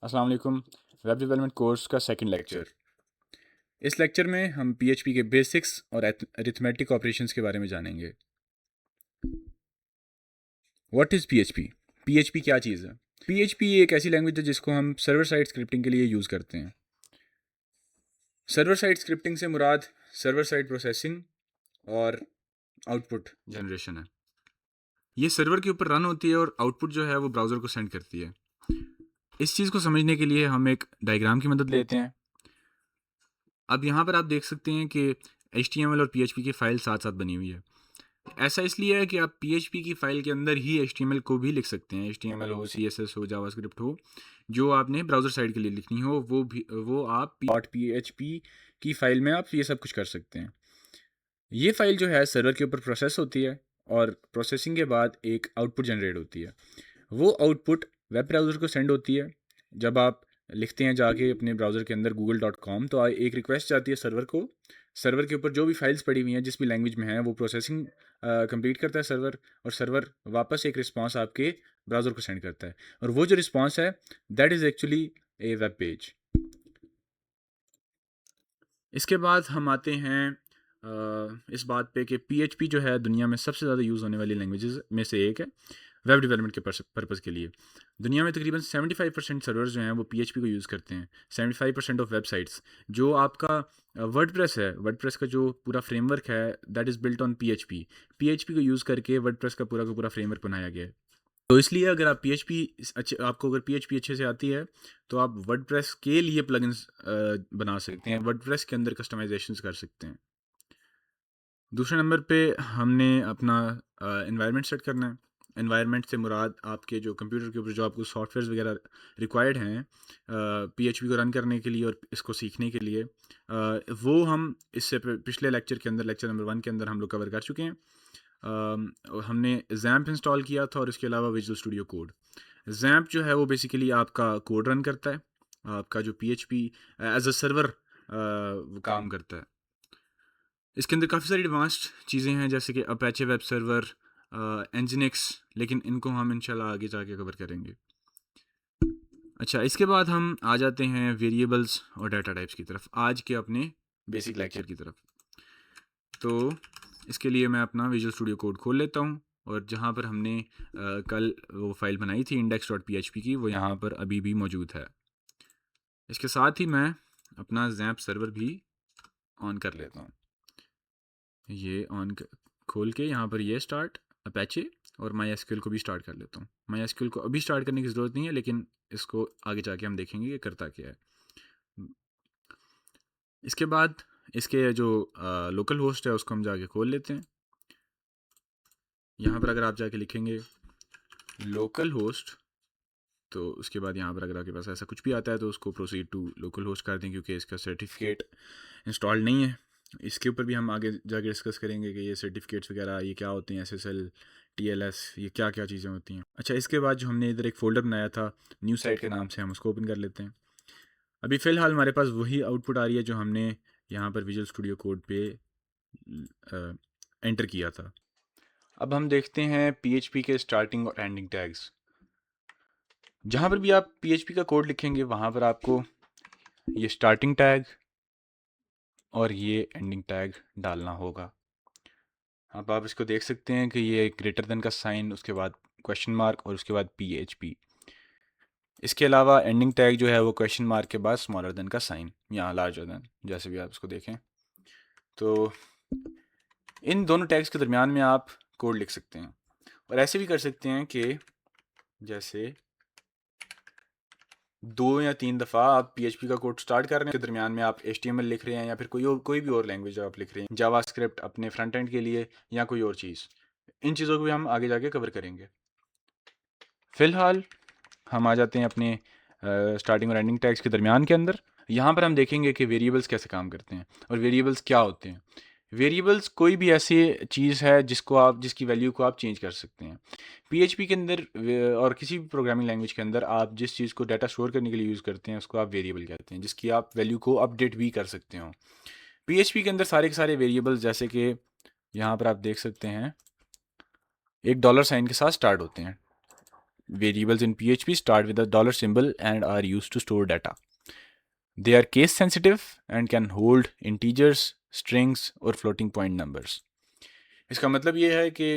अस्सलाम वालेकुम। Web development course का सेकंड लेक्चर। इस लेक्चर में हम पीएचपी के बेसिक्स और अरिथमेटिक ऑपरेशंस के बारे में जानेंगे। What is PHP? पीएचपी क्या चीज़ है? पीएचपी एक ऐसी लैंग्वेज है जिसको हम सर्वर साइड स्क्रिप्टिंग के लिए यूज़ करते हैं। सर्वर साइड स्क्रिप्टिंग से मुराद सर्वर साइड प्रोसेसिंग और आउटपुट जनरेशन है। ये सर्वर के ऊपर रन होती है और आउटपुट जो है वो ब्राउज़र को सेंड करती है। इस चीज़ को समझने के लिए हम एक डायग्राम की मदद लेते हैं। अब यहाँ पर आप देख सकते हैं कि HTML और PHP की फ़ाइल साथ साथ बनी हुई है। ऐसा इसलिए है कि आप PHP की फ़ाइल के अंदर ही HTML को भी लिख सकते हैं। HTML हो, CSS हो, जावास्क्रिप्ट हो, जो आपने ब्राउज़र साइड के लिए लिखनी हो वो आप .php की फ़ाइल में आप ये सब कुछ कर सकते हैं। ये फ़ाइल जो है सर्वर के ऊपर प्रोसेस होती है और प्रोसेसिंग के बाद एक आउटपुट जनरेट होती है। वो आउटपुट वेब ब्राउज़र को सेंड होती है। जब आप लिखते हैं जाके अपने ब्राउज़र के अंदर google.com तो एक रिक्वेस्ट जाती है सर्वर को। सर्वर के ऊपर जो भी फाइल्स पड़ी हुई हैं जिस भी लैंग्वेज में हैं वो प्रोसेसिंग कंप्लीट करता है सर्वर, और सर्वर वापस एक रिस्पांस आपके ब्राउज़र को सेंड करता है, और वो जो रिस्पांस है that is actually A web page. इसके बाद हम आते हैं इस बात पे कि PHP जो है दुनिया में सबसे ज़्यादा यूज़ होने वाली लैंग्वेजेस में से एक है वेब डेवलपमेंट के पर्पज़ के लिए। दुनिया में तकरीबन 75% सर्वर्स जो हैं वो PHP को यूज़ करते हैं। 75% ऑफ वेबसाइट्स। जो आपका वर्डप्रेस है, वर्डप्रेस का जो पूरा फ्रेमवर्क है that is built on PHP। PHP को यूज़ करके वर्डप्रेस का पूरा फ्रेमवर्क बनाया गया है। तो इसलिए अगर आप आपको अगर PHP अच्छे से आती है तो आप वर्डप्रेस के लिए प्लगइन्स बना सकते हैं, वर्डप्रेस के अंदर कस्टमाइजेशंस कर सकते हैं। दूसरे नंबर पे हमने अपना एनवायरनमेंट सेट करना है। एनवायरनमेंट से मुराद आपके जो कंप्यूटर के ऊपर जो आपको सॉफ्टवेयर्स वगैरह रिक्वायर्ड हैं PHP को रन करने के लिए और इसको सीखने के लिए, वो हम इससे पिछले लेक्चर के अंदर, लेक्चर नंबर 1 के अंदर हम लोग कवर कर चुके हैं। और हमने जैम्प इंस्टॉल किया था और इसके अलावा विजुअल स्टूडियो कोड। जैम्प जो है वो बेसिकली आपका कोड रन करता है, आपका जो PHP एज अ सर्वर काम करता है। इसके अंदर काफ़ी सारी एडवांस्ड चीज़ें हैं जैसे कि अपैचे वेब सर्वर, एनजिनिक्स, लेकिन इनको हम इंशाल्लाह आगे जाके कवर करेंगे। अच्छा, इसके बाद हम आ जाते हैं वेरिएबल्स और डाटा टाइप्स की तरफ, आज के अपने बेसिक लेक्चर की तरफ। तो इसके लिए मैं अपना विजुअल स्टूडियो कोड खोल लेता हूँ, और जहाँ पर हमने कल वो फाइल बनाई थी index.php की, वो यहाँ पर अभी भी मौजूद है। इसके साथ ही मैं अपना जैम्प सर्वर भी ऑन कर लेता हूँ। ये खोल के यहाँ पर ये स्टार्ट अपैचे और MySQL को भी स्टार्ट कर लेता हूँ। MySQL को अभी स्टार्ट करने की ज़रूरत नहीं है, लेकिन इसको आगे जाके हम देखेंगे कि करता क्या है। इसके बाद इसके जो लोकल होस्ट है उसको हम जाके खोल लेते हैं। यहाँ पर अगर आप जाके लिखेंगे लोकल होस्ट, तो उसके बाद यहाँ पर अगर आपके पास ऐसा कुछ भी आता है तो उसको प्रोसीड टू लोकल होस्ट कर दें, क्योंकि इसका सर्टिफिकेट इंस्टॉल नहीं है। इसके ऊपर भी हम आगे जाके डिस्कस करेंगे कि ये सर्टिफिकेट्स वगैरह ये क्या होते हैं, SSL, TLS, ये क्या क्या चीज़ें होती हैं। अच्छा, इसके बाद जो हमने इधर एक फ़ोल्डर बनाया था न्यू साइट के नाम से, हम उसको ओपन कर लेते हैं। अभी फ़िलहाल हमारे पास वही आउटपुट आ रही है जो हमने यहाँ पर विजुअल स्टूडियो कोड पे एंटर किया था। अब हम देखते हैं PHP के स्टार्टिंग और एंडिंग टैग्स। जहाँ पर भी आप PHP का कोड लिखेंगे वहाँ पर आपको ये स्टार्टिंग टैग और ये एंडिंग टैग डालना होगा। अब आप इसको देख सकते हैं कि ये ग्रेटर देन का साइन, उसके बाद क्वेश्चन मार्क और उसके बाद PHP। इसके अलावा एंडिंग टैग जो है वो क्वेश्चन मार्क के बाद स्मॉलर देन का साइन या लार्जर देन, जैसे भी आप इसको देखें। तो इन दोनों टैग्स के दरमियान में आप कोड लिख सकते हैं, और ऐसे भी कर सकते हैं कि जैसे 2 या 3 दफ़ा आप PHP का कोड स्टार्ट कर रहे हैं, के दरमियान में आप HTML लिख रहे हैं या फिर कोई भी और लैंग्वेज आप लिख रहे हैं, जावास्क्रिप्ट अपने फ्रंट एंड के लिए या कोई और चीज़। इन चीज़ों को भी हम आगे जाके कवर करेंगे। फ़िलहाल हम आ जाते हैं अपने स्टार्टिंग और एंडिंग टैग्स के दरमियान के अंदर। यहाँ पर हम देखेंगे कि वेरिएबल्स कैसे काम करते हैं और वेरिएबल्स क्या होते हैं। वेरिएबल्स कोई भी ऐसी चीज़ है जिसकी वैल्यू को आप चेंज कर सकते हैं। PHP के अंदर और किसी भी प्रोग्रामिंग लैंग्वेज के अंदर आप जिस चीज़ को डाटा स्टोर करने के लिए यूज़ करते हैं उसको आप वेरिएबल कहते हैं, जिसकी आप वैल्यू को अपडेट भी कर सकते हो। PHP के अंदर सारे के सारे वेरिएबल्स, जैसे कि यहाँ पर आप देख सकते हैं, एक डॉलर साइन के साथ स्टार्ट होते हैं। variables in PHP start with a dollar symbol and are used to store data. They are case sensitive and can hold integers, strings और floating point numbers. इसका मतलब ये है कि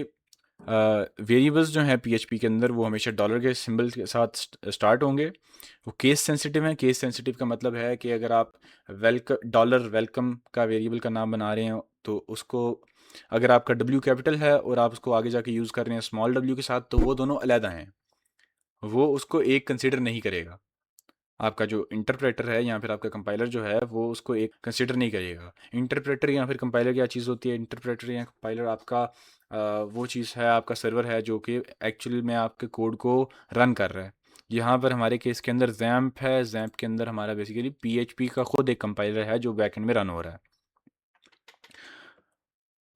वेरिएबल्स जो हैं PHP के अंदर वो हमेशा डॉलर के सिंबल के साथ स्टार्ट होंगे. वो केस सेंसिटिव हैं. केस सेंसिटिव का मतलब है कि अगर आप डॉलर वेलकम का वेरिएबल का नाम बना रहे हैं तो उसको अगर आपका W कैपिटल है और आप उसको आगे जाके यूज़ कर रहे हैं स्मॉल w के साथ, तो वो दोनों अलहदा हैं. वो उसको एक कंसिडर नहीं करेगा. आपका जो इंटरप्रेटर है या फिर आपका कंपाइलर जो है वो उसको एक कंसिडर नहीं करेगा. इंटरप्रेटर या फिर कंपाइलर क्या चीज़ होती है? इंटरप्रेटर या कंपाइलर आपका वो चीज़ है, आपका सर्वर है जो कि एक्चुअली में आपके कोड को रन कर रहा है. यहाँ पर हमारे केस के अंदर जैम्प है. जैम्प के अंदर हमारा बेसिकली PHP का खुद एक कंपाइलर है जो बैकएंड में रन हो रहा है.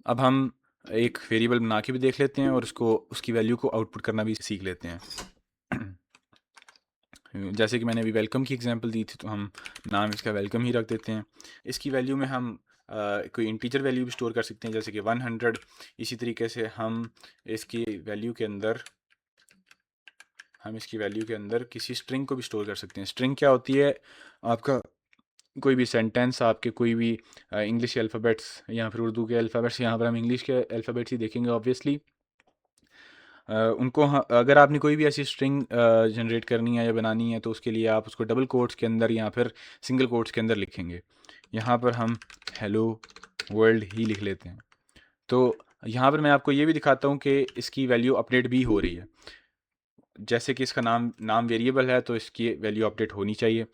अब हम एक वेरिएबल बना के भी देख लेते हैं और उसको उसकी वैल्यू को आउटपुट करना भी सीख लेते हैं. जैसे कि मैंने अभी वेलकम की एग्जांपल दी थी, तो हम नाम इसका वेलकम ही रख देते हैं. इसकी वैल्यू में हम कोई इंटीजर वैल्यू भी स्टोर कर सकते हैं, जैसे कि 100. इसी तरीके से हम इसकी वैल्यू के अंदर किसी स्ट्रिंग को भी स्टोर कर सकते हैं. स्ट्रिंग क्या होती है? आपका कोई भी सेंटेंस, आपके कोई भी इंग्लिश के अल्फ़ाबेट्स या फिर उर्दू के अल्फ़ाबेट्स. यहाँ पर हम इंग्लिश के अल्फ़ाबेट्स ही देखेंगे ऑब्वियसली. उनको अगर आपने कोई भी ऐसी स्ट्रिंग जनरेट करनी है या बनानी है तो उसके लिए आप उसको डबल कोट्स के अंदर या फिर सिंगल कोट्स के अंदर लिखेंगे. यहाँ पर हम हेलो वर्ल्ड ही लिख लेते हैं. तो यहाँ पर मैं आपको ये भी दिखाता हूँ कि इसकी वैल्यू अपडेट भी हो रही है. जैसे कि इसका नाम वेरिएबल है तो इसकी वैल्यू अपडेट होनी चाहिए.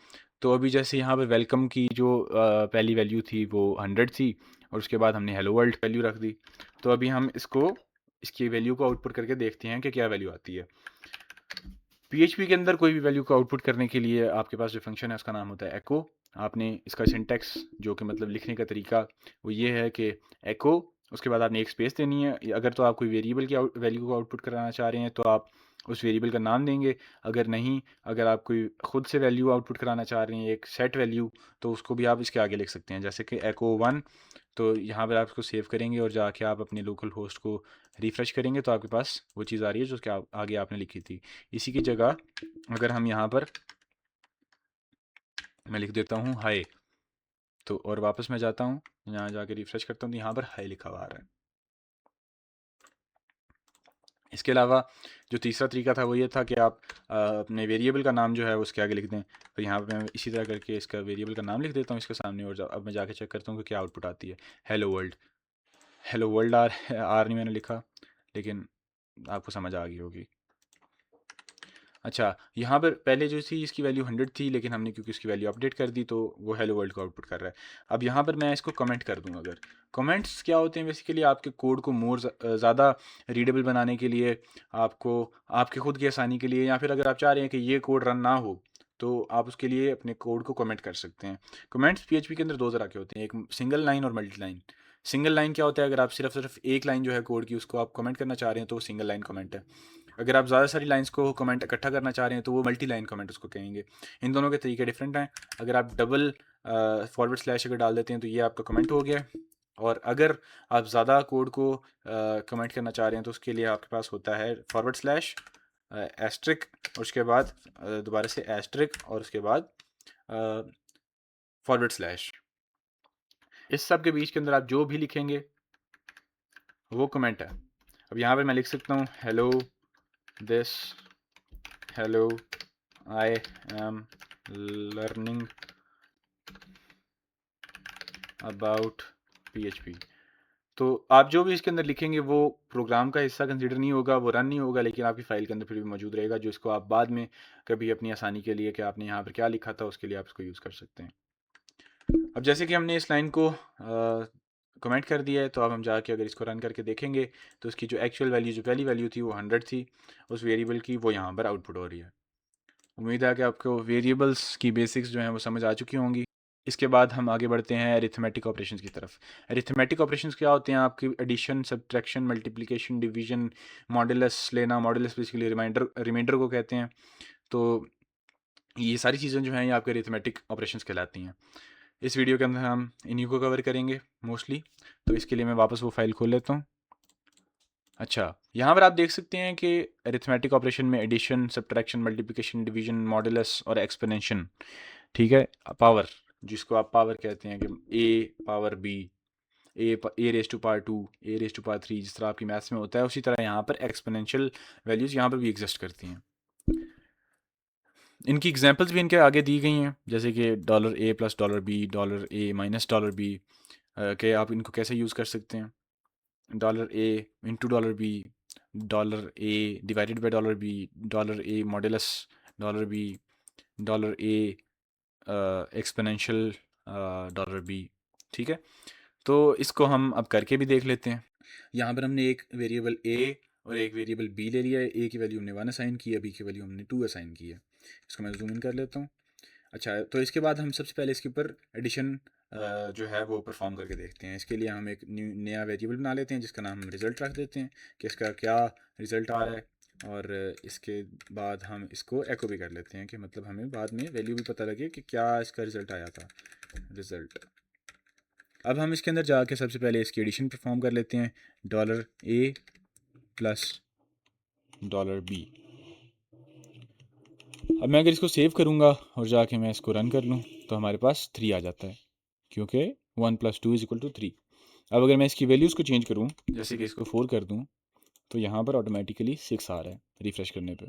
तो अभी जैसे यहाँ पर वेलकम की जो पहली वैल्यू थी वो 100 थी और उसके बाद हमने हेलो वर्ल्ड वैल्यू रख दी. तो अभी हम इसकी वैल्यू को आउटपुट करके देखते हैं कि क्या वैल्यू आती है. PHP के अंदर कोई भी वैल्यू को आउटपुट करने के लिए आपके पास जो फंक्शन है उसका नाम होता है एको. आपने इसका सिंटैक्स जो कि मतलब लिखने का तरीका वो ये है कि एको, उसके बाद आपने एक स्पेस देनी है. अगर तो आप कोई वेरिएबल की वैल्यू को आउटपुट कराना चाह रहे हैं तो आप उस वेरिएबल का नाम देंगे. अगर आप कोई ख़ुद से वैल्यू आउटपुट कराना चाह रहे हैं एक सेट वैल्यू, तो उसको भी आप इसके आगे लिख सकते हैं, जैसे कि एको 1. तो यहाँ पर आप इसको सेव करेंगे और जाके आप अपने लोकल होस्ट को रिफ़्रेश करेंगे तो आपके पास वो चीज़ आ रही है जो उसके आगे आपने लिखी थी. इसी की जगह अगर हम यहाँ पर मैं लिख देता हूँ हाय, तो और वापस मैं जाता हूँ यहाँ जाके रिफ़्रेश करता हूँ तो यहाँ पर हाय लिखा हुआ आ रहा है. इसके अलावा जो तीसरा तरीका था वो ये था कि आप अपने वेरिएबल का नाम जो है उसके आगे लिख दें. तो यहाँ पे मैं इसी तरह करके इसका वेरिएबल का नाम लिख देता हूँ इसके सामने और अब मैं जाके चेक करता हूँ कि क्या आउटपुट आती है. Hello world. हेलो वर्ल्ड आर नहीं मैंने लिखा, लेकिन आपको समझ आ गई होगी. अच्छा, यहाँ पर पहले जो थी इसकी वैल्यू 100 थी, लेकिन हमने क्योंकि इसकी वैल्यू अपडेट कर दी तो वो हेलो वर्ल्ड को आउटपुट कर रहा है. अब यहाँ पर मैं इसको कमेंट कर दूँ. अगर कमेंट्स क्या होते हैं? बेसिकली आपके कोड को मोर ज़्यादा रीडेबल बनाने के लिए, आपको आपके खुद की आसानी के लिए, या फिर अगर आप चाह रहे हैं कि ये कोड रन ना हो तो आप उसके लिए अपने कोड को कमेंट कर सकते हैं. कमेंट्स PHP के अंदर दो तरह के होते हैं, एक सिंगल लाइन और मल्टी लाइन. सिंगल लाइन क्या होता है? अगर आप सिर्फ एक लाइन जो है कोड की उसको आप कमेंट करना चाह रहे हैं तो वो सिंगल लाइन कमेंट है. अगर आप ज़्यादा सारी लाइंस को कमेंट इकट्ठा करना चाह रहे हैं तो वो मल्टी लाइन कमेंट उसको कहेंगे. इन दोनों के तरीके डिफरेंट हैं. अगर आप डबल फॉरवर्ड स्लैश अगर डाल देते हैं तो ये आपका कमेंट हो गया. और अगर आप ज़्यादा कोड को कमेंट करना चाह रहे हैं तो उसके लिए आपके पास होता है फॉरवर्ड स्लैश एस्ट्रिक और उसके बाद दोबारा से एस्ट्रिक और उसके बाद फॉरवर्ड स्लैश. इस सब के बीच के अंदर आप जो भी लिखेंगे वो कमेंट है. अब यहाँ पे मैं लिख सकता हूँ hello this hello I am learning about PHP. तो आप जो भी इसके अंदर लिखेंगे वो प्रोग्राम का हिस्सा कंसीडर नहीं होगा, वो रन नहीं होगा, लेकिन आपकी फ़ाइल के अंदर फिर भी मौजूद रहेगा, जो इसको आप बाद में कभी अपनी आसानी के लिए कि आपने यहाँ पर क्या लिखा था उसके लिए आप इसको यूज़ कर सकते हैं. अब जैसे कि हमने इस लाइन को कमेंट कर दिया है, तो अब हम जाके अगर इसको रन करके देखेंगे तो उसकी जो एक्चुअल वैल्यू, जो पहली वैल्यू थी वो 100 थी उस वेरिएबल की, वो यहाँ पर आउटपुट हो रही है. उम्मीद है कि आपको वेरिएबल्स की बेसिक्स जो हैं वो समझ आ चुकी होंगी. इसके बाद हम आगे बढ़ते हैं अरिथमेटिक ऑपरेशंस की तरफ. अरिथमेटिक ऑपरेशंस क्या होते हैं? आपकी addition, subtraction, multiplication, division, modulus लेना. मॉडुलस बेसिकली रिमाइंडर को कहते हैं. तो ये सारी चीज़ें जो हैं ये आपके अरिथमेटिक ऑपरेशंस कहलाती हैं. इस वीडियो के अंदर हम इन्हीं को कवर करेंगे मोस्टली. तो इसके लिए मैं वापस वो फाइल खोल लेता हूँ. अच्छा, यहाँ पर आप देख सकते हैं कि अरिथमेटिक ऑपरेशन में addition, subtraction, multiplication, division, modulus और एक्सपोनेंशियल, ठीक है, पावर, जिसको आप पावर कहते हैं कि A power B, A raise to power two, A raise to power three, जिस तरह आपकी मैथ्स में होता है, उसी तरह यहाँ पर एक्सपोनेंशियल वैल्यूज़ यहाँ पर भी एग्जिस्ट करती हैं। इनकी एग्जांपल्स भी इनके आगे दी गई हैं, जैसे कि dollar A plus dollar B, dollar A minus dollar B, के आप इनको कैसे यूज़ कर सकते हैं, dollar A into dollar B, dollar A divided by dollar B, dollar A modulus dollar B, dollar A exponential dollar B, ठीक है। तो इसको हम अब करके भी देख लेते हैं। यहाँ पर हमने एक वेरिएबल ए और एक वेरिएबल बी ले लिया है। ए की वैल्यू हमने 1 असाइन की है, बी की वैल्यू हमने 2 असाइन की है। इसको मैं जूम इन कर लेता हूँ। अच्छा, तो इसके बाद हम सबसे पहले इसके ऊपर एडिशन जो है वो परफॉर्म करके देखते हैं। इसके लिए हम एक नया वेरिएबल बना लेते हैं जिसका नाम हम रिज़ल्ट रख देते हैं कि इसका क्या रिज़ल्ट आ रहा है, और इसके बाद हम इसको एको भी कर लेते हैं कि मतलब हमें बाद में वैल्यू भी पता लगे कि क्या इसका रिज़ल्ट आया था, रिज़ल्ट। अब हम इसके अंदर जाके सबसे पहले इसकी एडिशन परफॉर्म कर लेते हैं, dollar A plus dollar B. अब मैं अगर इसको सेव करूँगा और जाके मैं इसको रन कर लूँ तो हमारे पास 3 आ जाता है, क्योंकि 1 + 2 = 3। अब अगर मैं इसकी वैल्यूज़ को चेंज करूँ, जैसे कि इसको 4 कर दूँ, तो यहाँ पर ऑटोमेटिकली 6 आ रहा है रिफ़्रेश करने पे।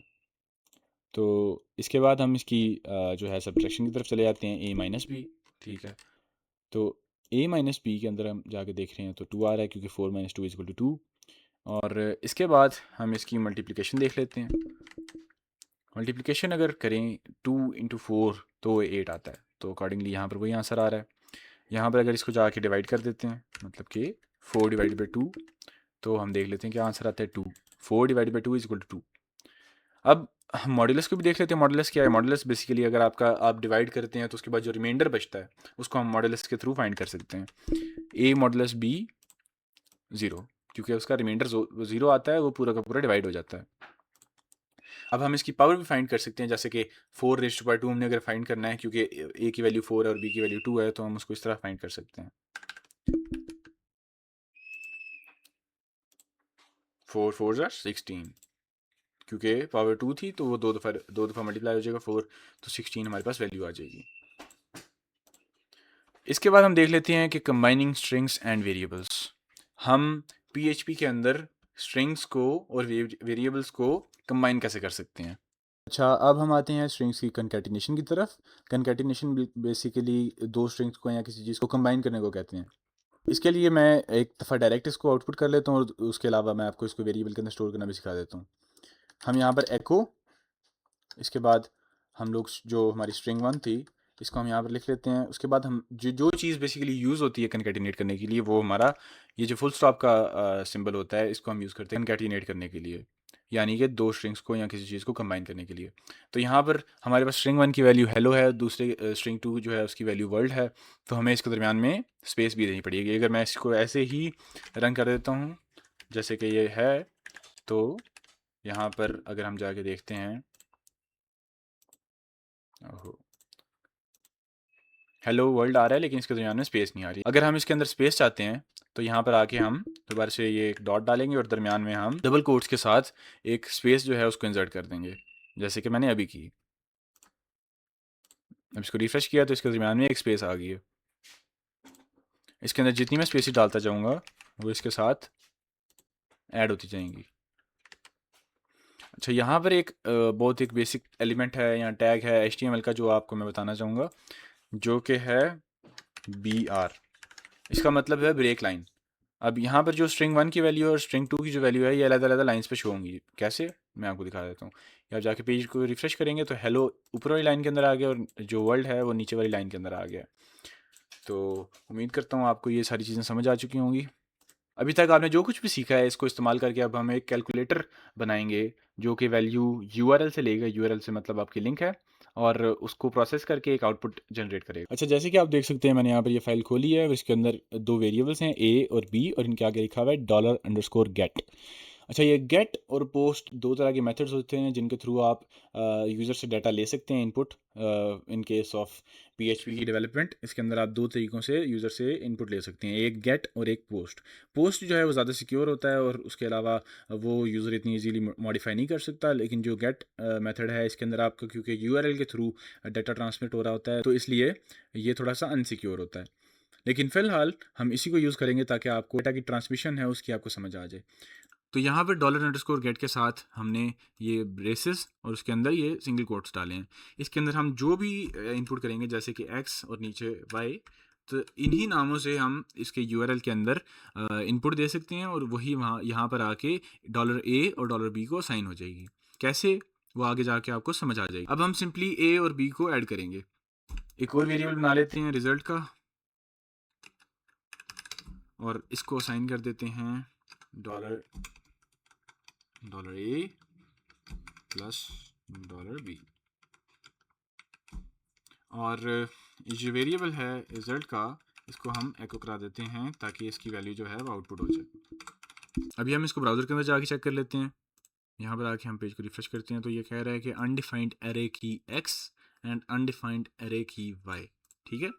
तो इसके बाद हम इसकी जो है सब्ट्रैक्शन की तरफ चले जाते हैं, a - b, ठीक है। तो a - b के अंदर हम जाके देख रहे हैं तो 2 आ रहा है, क्योंकि 4 - 2 = 2। और इसके बाद हम इसकी मल्टीप्लिकेशन देख लेते हैं। मल्टीप्लिकेशन अगर करें 2 × 4 तो 8 आता है, तो अकॉर्डिंगली यहाँ पर वही आंसर आ रहा है। यहाँ पर अगर इसको जाके डिवाइड कर देते हैं, मतलब कि 4 / 2, तो हम देख लेते हैं क्या आंसर आता है, 2। 4 / 2 = 2। अब हम मॉडुलस को भी देख लेते हैं। मॉडुलस क्या है? मॉडुलस बेसिकली अगर आप डिवाइड करते हैं तो उसके बाद जो रिमाइंडर बचता है उसको हम मॉडुलस के थ्रू फाइंड कर सकते हैं। a मॉडुलस b 0, क्योंकि उसका रिमाइंडर 0 आता है, वो पूरा का पूरा डिवाइड हो जाता है। अब हम इसकी पावर भी फाइंड कर सकते हैं, जैसे कि 4⁻² हमने अगर फाइंड करना है, क्योंकि a की वैल्यू 4 है और b की वैल्यू 2 है, तो हम उसको इस तरह फाइंड कर सकते हैं। 4 × 4 = 16, क्योंकि पावर 2 थी तो वो दो दफ़ा मल्टीप्लाई हो जाएगा 4, तो 16 हमारे पास वैल्यू आ जाएगी। इसके बाद हम देख लेते हैं कि कंबाइनिंग स्ट्रिंग्स एंड वेरिएबल्स। हम PHP के अंदर स्ट्रिंग्स को और वेरिएबल्स को कंबाइन कैसे कर सकते हैं। अच्छा, अब हम आते हैं स्ट्रिंग्स की कंकैटिनेशन की तरफ। कंकैटिनेशन बेसिकली दो स्ट्रिंग्स को या किसी चीज़ को कंबाइन करने को कहते हैं। इसके लिए मैं एक दफ़ा डायरेक्ट इसको आउटपुट कर लेता हूँ, और उसके अलावा मैं आपको इसको वेरिएबल के अंदर स्टोर करना भी सिखा देता हूँ। हम यहाँ पर एको, इसके बाद हम लोग जो हमारी स्ट्रिंग 1 थी इसको हम यहाँ पर लिख लेते हैं। उसके बाद हम जो चीज़ बेसिकली यूज़ होती है कंकैटिनेट करने के लिए, वो हमारा ये जो फुल स्टॉप का सिंबल होता है, इसको हम यूज़ करते हैं कंकैटिनेट करने के लिए, यानी कि दो स्ट्रिंग्स को या किसी चीज़ को कंबाइन करने के लिए। तो यहाँ पर हमारे पास स्ट्रिंग 1 की वैल्यू हेलो है, दूसरे स्ट्रिंग 2 जो है उसकी वैल्यू वर्ल्ड है, तो हमें इसके दरमियान में स्पेस भी देनी पड़ेगी। अगर मैं इसको ऐसे ही रन कर देता हूँ जैसे कि ये है, तो यहाँ पर अगर हम जाके देखते हैं, हेलो वर्ल्ड आ रहा है, लेकिन इसके दरमियान में स्पेस नहीं आ रही। अगर हम इसके अंदर स्पेस चाहते हैं तो यहाँ पर आके हम दोबारा से ये एक डॉट डालेंगे और दरमियान में हम डबल कोट्स के साथ एक स्पेस जो है उसको इंसर्ट कर देंगे, जैसे कि मैंने अभी की। अब इसको रिफ्रेश किया तो इसके दरमियान में एक स्पेस आ गई है। इसके अंदर जितनी मैं स्पेस डालता जाऊँगा वो इसके साथ ऐड होती जाएंगी। अच्छा, यहाँ पर एक बहुत एक बेसिक एलिमेंट है या टैग है HTML का, जो आपको मैं बताना चाहूँगा, जो कि है BR। इसका मतलब है ब्रेक लाइन। अब यहाँ पर जो स्ट्रिंग 1 की वैल्यू और स्ट्रिंग 2 की जो वैल्यू है, ये अलग-अलग लाइंस पे शो होंगी। कैसे, मैं आपको दिखा देता हूँ। आप जाके पेज को रिफ्रेश करेंगे तो हेलो ऊपर वाली लाइन के अंदर आ गया और जो वर्ल्ड है वो नीचे वाली लाइन के अंदर आ गया। तो उम्मीद करता हूँ आपको ये सारी चीज़ें समझ आ चुकी होंगी। अभी तक आपने जो कुछ भी सीखा है, इसको इस्तेमाल करके अब हम एक कैलकुलेटर बनाएंगे जो कि वैल्यू URL से लेगा। URL से मतलब आपकी लिंक है, और उसको प्रोसेस करके एक आउटपुट जनरेट करेगा। अच्छा, जैसे कि आप देख सकते हैं, मैंने यहाँ पर ये फाइल खोली है और इसके अंदर दो वेरिएबल्स हैं A और B, और इनके आगे लिखा हुआ है $_get। अच्छा, ये गेट और पोस्ट दो तरह के मेथड्स होते हैं जिनके थ्रू आप यूज़र से डाटा ले सकते हैं input in case of PHP की डेवलपमेंट। इसके अंदर आप दो तरीक़ों से यूज़र से इनपुट ले सकते हैं, एक गेट और एक पोस्ट। पोस्ट जो है वो ज़्यादा सिक्योर होता है और उसके अलावा वो यूज़र इतनी ईजीली मॉडिफाई नहीं कर सकता, लेकिन जो गेट मेथड है इसके अंदर आपका क्योंकि यूआरएल के थ्रू डाटा ट्रांसमिट हो रहा होता है तो इसलिए ये थोड़ा सा अनसिक्योर होता है। लेकिन फ़िलहाल हम इसी को यूज़ करेंगे ताकि आपको डाटा की ट्रांसमिशन है उसकी आपको समझ आ जाए। तो यहाँ पर $_ गेट के साथ हमने ये ब्रेसेस और उसके अंदर ये सिंगल कोट्स डाले हैं। इसके अंदर हम जो भी इनपुट करेंगे जैसे कि एक्स और नीचे वाई, तो इन्हीं नामों से हम इसके यूआरएल के अंदर इनपुट दे सकते हैं और वही वहाँ यहाँ पर आके $A और $B को असाइन हो जाएगी। कैसे, वो आगे जाके आपको समझ आ जाएगी। अब हम सिंपली ए और बी को ऐड करेंगे। एक और वेरिएबल बना लेते हैं रिजल्ट का और इसको असाइन कर देते हैं $A प्लस $B। और ये जो वेरिएबल है रिजल्ट का, इसको हम एको करा देते हैं ताकि इसकी वैल्यू जो है वो आउटपुट हो जाए। अभी हम इसको ब्राउज़र के अंदर जाके चेक कर लेते हैं। यहाँ पर आके हम पेज को रिफ्रेश करते हैं तो ये कह रहा है कि अनडिफाइंड एरे की x एंड अनडिफाइंड एरे की y। ठीक है,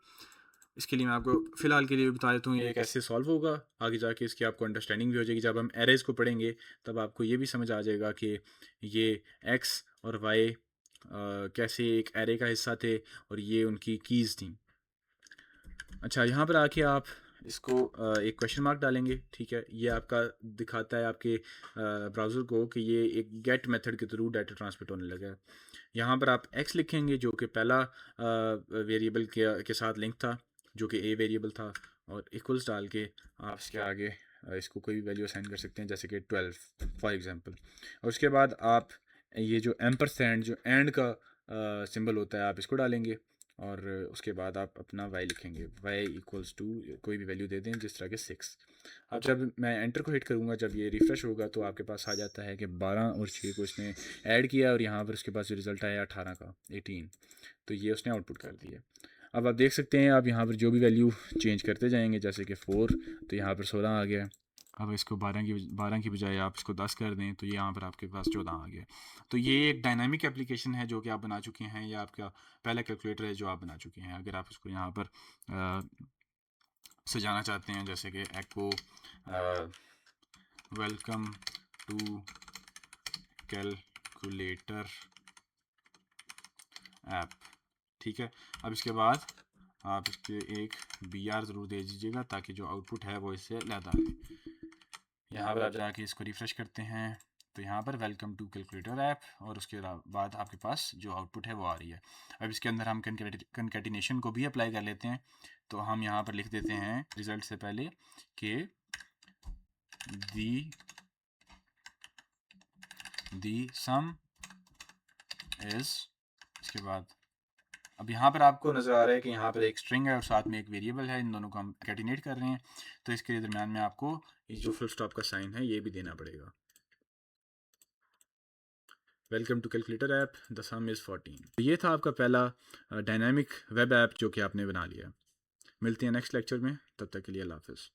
इसके लिए मैं आपको फ़िलहाल के लिए बता देता हूँ ये कैसे सॉल्व होगा। आगे जाके इसकी आपको अंडरस्टैंडिंग भी हो जाएगी। जब हम एरेज़ को पढ़ेंगे तब आपको ये भी समझ आ जाएगा कि ये x और y कैसे एक एरे का हिस्सा थे और ये उनकी कीज़ थी। अच्छा, यहाँ पर आके आप इसको एक क्वेश्चन मार्क डालेंगे। ठीक है, ये आपका दिखाता है आपके ब्राउज़र को कि ये एक गेट मेथड के थ्रू डाटा ट्रांसमिट होने लगा है। यहाँ पर आप x लिखेंगे जो कि पहला वेरिएबल के साथ लिंक था जो कि a वेरिएबल था, और इक्वल्स डाल के आप इसके आगे इसको कोई भी वैल्यू असाइन कर सकते हैं जैसे कि 12 फॉर एग्जांपल। और उसके बाद आप ये जो एम्परसैंड जो एंड का सिंबल होता है आप इसको डालेंगे और उसके बाद आप अपना y लिखेंगे, y इक्वल्स टू कोई भी वैल्यू दे दें जिस तरह के 6। अब जब मैं एंटर को हिट करूँगा, जब ये रिफ़्रेश होगा तो आपके पास आ जाता है कि 12 और 6 को इसने ऐड किया और यहाँ पर उसके पास जो रिज़ल्ट आया 18 का 18, तो ये उसने आउटपुट कर दिया। अब आप देख सकते हैं, आप यहाँ पर जो भी वैल्यू चेंज करते जाएंगे जैसे कि 4 तो यहाँ पर 16 आ गया। अब इसको 12 की बजाय आप इसको 10 कर दें तो ये यहाँ पर आपके पास 14 आ गया। तो ये एक डायनामिक एप्लीकेशन है जो कि आप बना चुके हैं, या आपका पहला कैलकुलेटर है जो आप बना चुके हैं। अगर आप इसको यहाँ पर सजाना चाहते हैं जैसे कि एको वेलकम टू कैलकुलेटर ऐप, ठीक है। अब इसके बाद आप इसके एक BR ज़रूर दे दीजिएगा ताकि जो आउटपुट है वो इससे अलग आए। यहाँ पर आप जाके इसको रिफ़्रेश करते हैं तो यहाँ पर वेलकम टू कैलकुलेटर ऐप, और उसके बाद आपके पास जो आउटपुट है वो आ रही है। अब इसके अंदर हम कंकैटिनेशन को भी अप्लाई कर लेते हैं। तो हम यहाँ पर लिख देते हैं रिज़ल्ट से पहले कि दी सम इज़, इसके बाद अब यहाँ पर आपको नज़र आ रहा है कि यहाँ पर एक स्ट्रिंग है और साथ में एक वेरिएबल है, इन दोनों को हम कैटिनेट कर रहे हैं। तो इसके दरम्यान में आपको ये जो फुल स्टॉप का साइन है ये भी देना पड़ेगा। Welcome to calculator app, the sum is 14। ये था आपका पहला डायनामिक वेब ऐप जो कि आपने बना लिया। मिलते हैं नेक्स्ट लेक्चर में, तब तक के लिए अल्लाह हाफ़िज़।